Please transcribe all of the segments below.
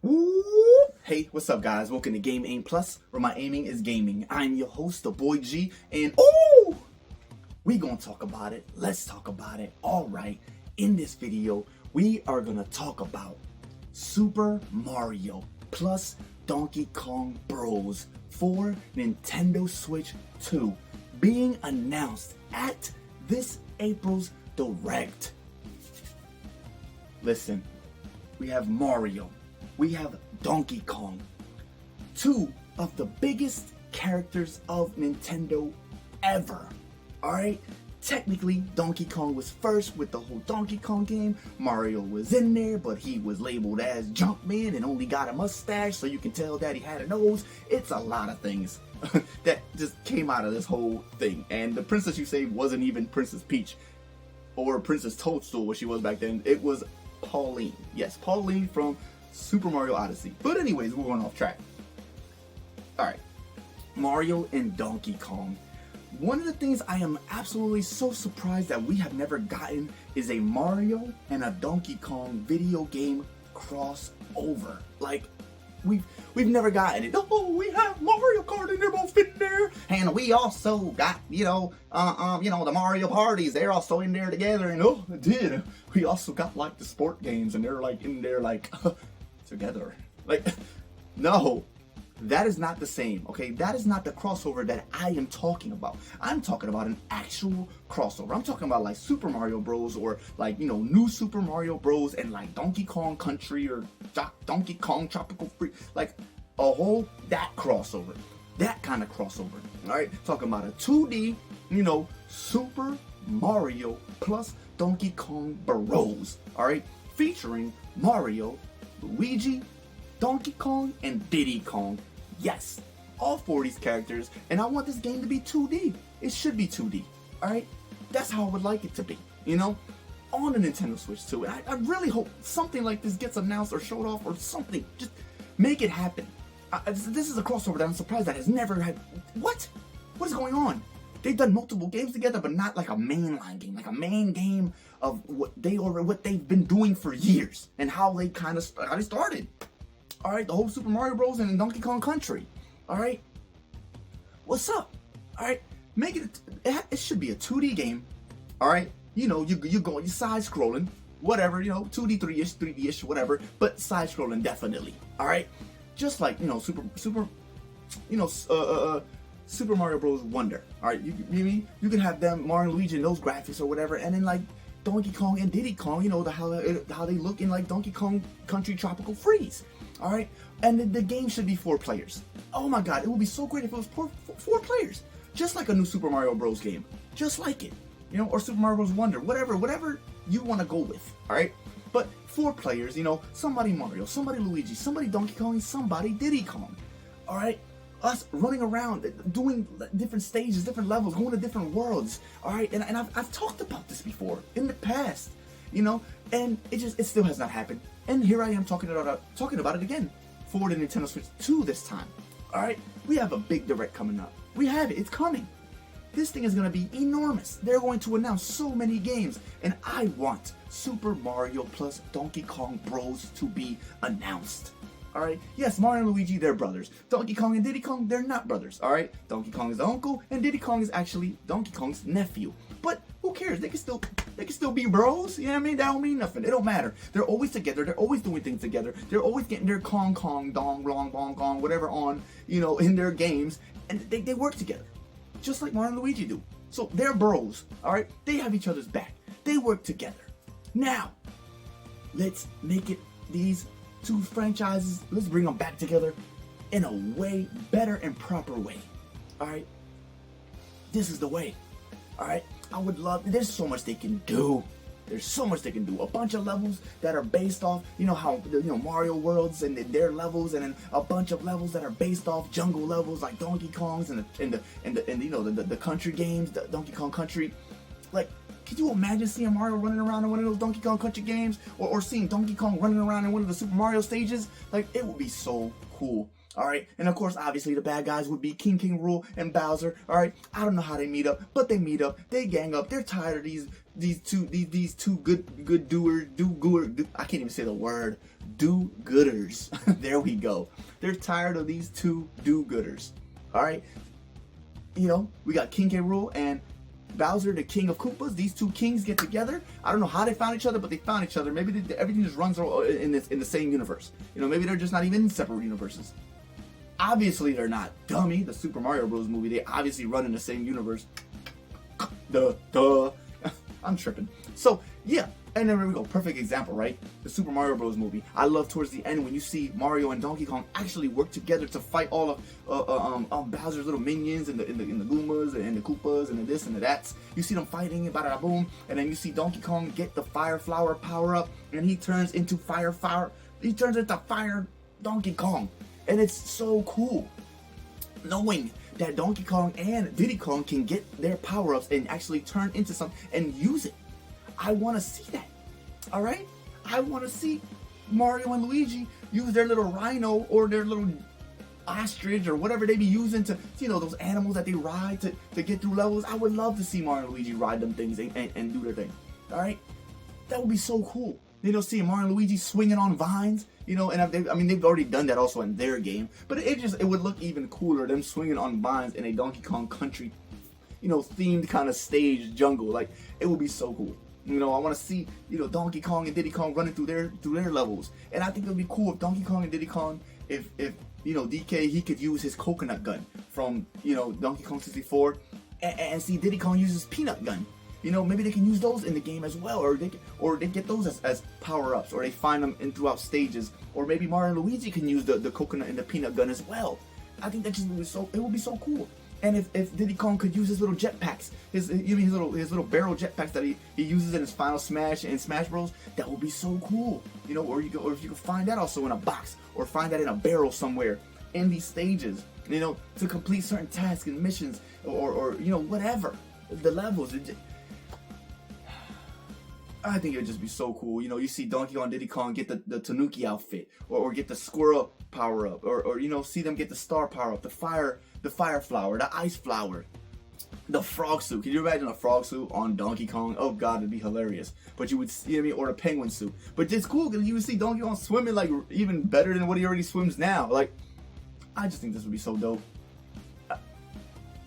Woo! Hey, what's up, guys? Welcome to Game Aim Plus, where my aiming is gaming. I'm your host, the boy G, and we gonna talk about it. Let's talk about it. All right, in this video, we are gonna talk about Super Mario plus Donkey Kong Bros for Nintendo Switch 2 being announced at this April's Direct. Listen, we have Mario, we have Donkey Kong, two of the biggest characters of Nintendo ever. Alright? Technically, Donkey Kong was first with the whole Donkey Kong game. Mario was in there, but he was labeled as Jumpman and only got a mustache, so you can tell that he had a nose. It's a lot of things that just came out of this whole thing. And the princess you saved wasn't even Princess Peach or Princess Toadstool, what she was back then. It was Pauline. Yes, Pauline from Super Mario Odyssey. But anyways, we're going off track. Alright, Mario and Donkey Kong. One of the things I am absolutely so surprised that we have never gotten is a Mario and a Donkey Kong video game crossover. Like, we've never gotten it. Oh, we have Mario Kart and they're both in there. And we also got, the Mario parties. They're also in there together. And we also got like the sport games and they're like in there like together. Like, no. That is not the same, okay? That is not the crossover that I am talking about. I'm talking about an actual crossover. I'm talking about like Super Mario Bros. Or like, new Super Mario Bros. And like Donkey Kong Country or Donkey Kong Tropical Freeze. Like that crossover. That kind of crossover, all right? Talking about a 2D, Super Mario plus Donkey Kong Bros. All right? Featuring Mario, Luigi, Donkey Kong, and Diddy Kong. Yes, all four of these characters, and I want this game to be 2D. It should be 2D, alright? That's how I would like it to be, on the Nintendo Switch 2. And I really hope something like this gets announced or showed off or something. Just make it happen. This is a crossover that I'm surprised that has never had. What? What is going on? They've done multiple games together, but not like a mainline game, like a main game of what they've been doing for years and how they started. Alright, the whole Super Mario Bros. And Donkey Kong Country. Alright? What's up? Alright? Make it should be a 2D game. Alright? You side scrolling. Whatever, 2D, 3-ish, 3D-ish, whatever. But side scrolling definitely. Alright? Just like, Super Mario Bros. Wonder. Alright? You can have them, Mario and Luigi, and those graphics or whatever, and then like Donkey Kong and Diddy Kong, how they look in like Donkey Kong Country Tropical Freeze. Alright? And the game should be 4 players. Oh my god, it would be so great if it was 4 players. Just like a new Super Mario Bros. Game. Just like it. Or Super Mario Bros. Wonder. Whatever you want to go with. Alright? But 4 players, somebody Mario, somebody Luigi, somebody Donkey Kong, and somebody Diddy Kong. Alright? Us running around, doing different stages, different levels, going to different worlds. Alright? And I've talked about this before in the past. And it still has not happened. And here I am talking about it again for the Nintendo Switch 2 this time. Alright? We have a big Direct coming up. We have it. It's coming. This thing is going to be enormous. They're going to announce so many games. And I want Super Mario plus Donkey Kong Bros. To be announced. Alright? Yes, Mario and Luigi, they're brothers. Donkey Kong and Diddy Kong, they're not brothers. Alright? Donkey Kong is the uncle, and Diddy Kong is actually Donkey Kong's nephew. But who cares? They can still be bros. You know what I mean? That don't mean nothing. It don't matter. They're always together. They're always doing things together. They're always getting their Kong, Dong, Long, Bong, Gong, whatever on, in their games. And they work together. Just like Mario and Luigi do. So they're bros. Alright? They have each other's back. They work together. Now, let's make it these 2 franchises, let's bring them back together in a way better and proper way. Alright? This is the way. Alright? I would love, there's so much they can do. There's so much they can do. A bunch of levels that are based off, how Mario worlds and their levels, and then a bunch of levels that are based off jungle levels like Donkey Kong's and the country games, the Donkey Kong Country. Like, could you imagine seeing Mario running around in one of those Donkey Kong Country games, or seeing Donkey Kong running around in one of the Super Mario stages? Like, it would be so cool. All right, and of course, obviously, the bad guys would be King King Rule and Bowser. All right, I don't know how they meet up, but they meet up. They gang up. They're tired of these two good doers. I can't even say the word. Do gooders. There we go. They're tired of these two do gooders. All right, you know, we got King K. Rool and Bowser, the king of Koopas. These two kings get together. I don't know how they found each other, but they found each other. Maybe everything just runs in the same universe. You know, maybe they're just not even in separate universes. Obviously, they're not. Dummy. The Super Mario Bros. Movie, they obviously run in the same universe. Duh. I'm tripping. So, yeah. And then there we go. Perfect example, right? The Super Mario Bros. Movie. I love towards the end when you see Mario and Donkey Kong actually work together to fight all of Bowser's little minions and the Goombas and the Koopas and the this and the that's. You see them fighting, bada boom, and then you see Donkey Kong get the Fire Flower power up, and he turns into Fire. He turns into Fire Donkey Kong, and it's so cool knowing that Donkey Kong and Diddy Kong can get their power ups and actually turn into something and use it. I want to see that. All right? I want to see Mario and Luigi use their little rhino or their little ostrich or whatever they be using to, you know, those animals that they ride to get through levels. I would love to see Mario and Luigi ride them things and do their thing. All right? That would be so cool. You know, seeing Mario and Luigi swinging on vines, you know, and they've already done that also in their game, but it would look even cooler, them swinging on vines in a Donkey Kong Country, you know, themed kind of stage jungle. Like, it would be so cool. You know, I want to see, you know, Donkey Kong and Diddy Kong running through their levels. And I think it would be cool if Donkey Kong and Diddy Kong, if you know, DK, he could use his coconut gun from, you know, Donkey Kong 64 and see Diddy Kong use his peanut gun. You know, maybe they can use those in the game as well, or they get those as power-ups, or they find them throughout stages, or maybe Mario and Luigi can use the coconut and the peanut gun as well. I think that just would be so cool. And if Diddy Kong could use his little jetpacks, his little barrel jetpacks that he uses in his final Smash and Smash Bros, that would be so cool. You know, or if you could find that also in a box, or find that in a barrel somewhere in these stages, you know, to complete certain tasks and missions, or you know, whatever the levels. I think it would just be so cool. You know, you see Donkey Kong and Diddy Kong get the Tanuki outfit, or get the squirrel power up, or you know, see them get the star power up, the fire flower, the ice flower, the frog suit. Can you imagine a frog suit on Donkey Kong? Oh god, it'd be hilarious. But you would see, you know what I mean, or the penguin suit. But it's cool because you would see Donkey Kong swimming like even better than what he already swims now. Like, I just think this would be so dope.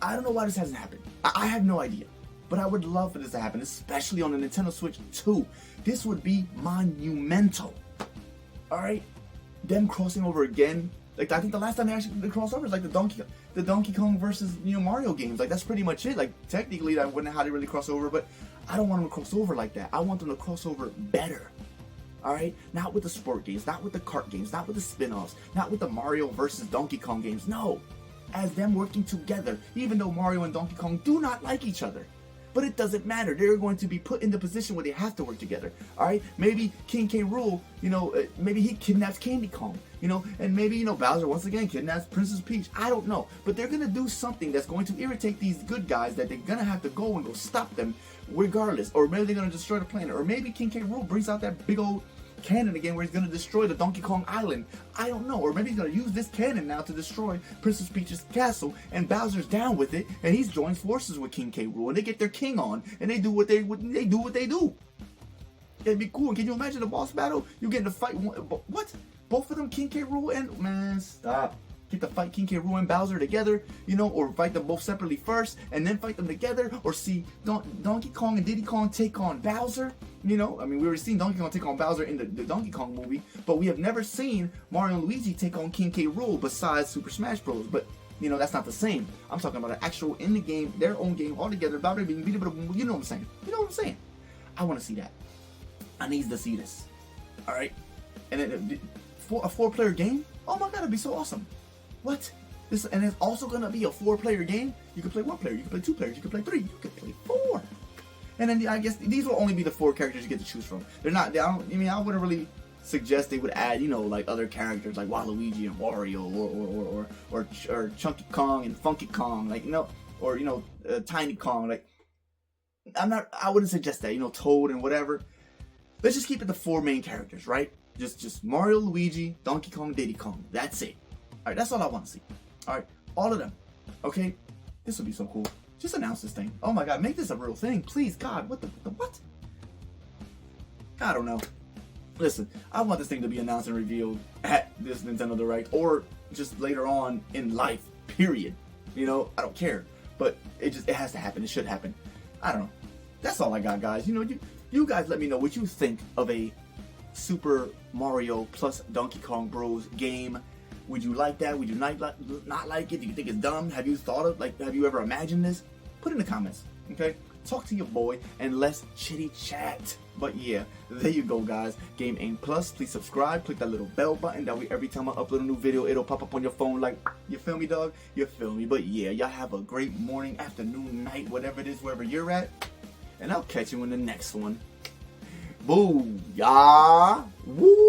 I don't know why this hasn't happened. I have no idea. But I would love for this to happen, especially on the Nintendo Switch 2. This would be monumental. Alright? Them crossing over again. Like, I think the last time they actually crossed over is like the Donkey Kong versus, you know, Mario games. Like, that's pretty much it. Like, technically, that wouldn't know how they really cross over, but I don't want them to cross over like that. I want them to cross over better. Alright? Not with the sport games, not with the kart games, not with the spin-offs, not with the Mario versus Donkey Kong games. No. As them working together, even though Mario and Donkey Kong do not like each other. But it doesn't matter. They're going to be put in the position where they have to work together. All right? Maybe King K. Rool, you know, maybe he kidnaps Candy Kong, you know, and maybe, you know, Bowser once again kidnaps Princess Peach. I don't know. But they're going to do something that's going to irritate these good guys that they're going to have to go and go stop them regardless. Or maybe they're going to destroy the planet. Or maybe King K. Rool brings out that big old cannon again where he's going to destroy the Donkey Kong Island. I don't know. Or maybe he's going to use this cannon now to destroy Princess Peach's castle, and Bowser's down with it, and he's joined forces with King K. Rool, and they get their king on, and they do what they do. It'd be cool. Can you imagine the boss battle? You get in a fight. What? Both of them, King K. Rool and... Man, stop. Get to fight King K. Rool and Bowser together, you know, or fight them both separately first, and then fight them together, or see Donkey Kong and Diddy Kong take on Bowser. You know, I mean, we already seen Donkey Kong take on Bowser in the Donkey Kong movie, but we have never seen Mario and Luigi take on King K. Rool besides Super Smash Bros. But, you know, that's not the same. I'm talking about an actual in the game, their own game all together, Bowser being beat, you know what I'm saying? You know what I'm saying? I want to see that. I need to see this. All right? And then for a 4-player game? Oh my god, it'd be so awesome. What? And it's also gonna be a 4-player game. You can play 1 player, you can play 2 players, you can play 3, you can play 4. And then I guess these will only be the 4 characters you get to choose from. They're not. I wouldn't really suggest they would add, you know, like other characters like Waluigi and Wario, or Chunky Kong and Funky Kong, like, you know, or, you know, Tiny Kong. Like, I wouldn't suggest that. You know, Toad and whatever. Let's just keep it the 4 main characters, right? Just Mario, Luigi, Donkey Kong, Diddy Kong. That's it. Alright, that's all I want to see. Alright, all of them. Okay? This would be so cool. Just announce this thing. Oh my god, make this a real thing. Please, God, what the what? I don't know. Listen, I want this thing to be announced and revealed at this Nintendo Direct or just later on in life, period. You know, I don't care. But it has to happen. It should happen. I don't know. That's all I got, guys. You know, you guys let me know what you think of a Super Mario plus Donkey Kong Bros game. Would you like that? Would you not like it? Do you think it's dumb? Have you thought of, have you ever imagined this? Put it in the comments, okay? Talk to your boy and let's chitty chat. But yeah, there you go, guys. Game Aim Plus. Please subscribe. Click that little bell button. That way every time I upload a new video, it'll pop up on your phone like, you feel me, dog? You feel me? But yeah, y'all have a great morning, afternoon, night, whatever it is, wherever you're at. And I'll catch you in the next one. Booyah! Woo!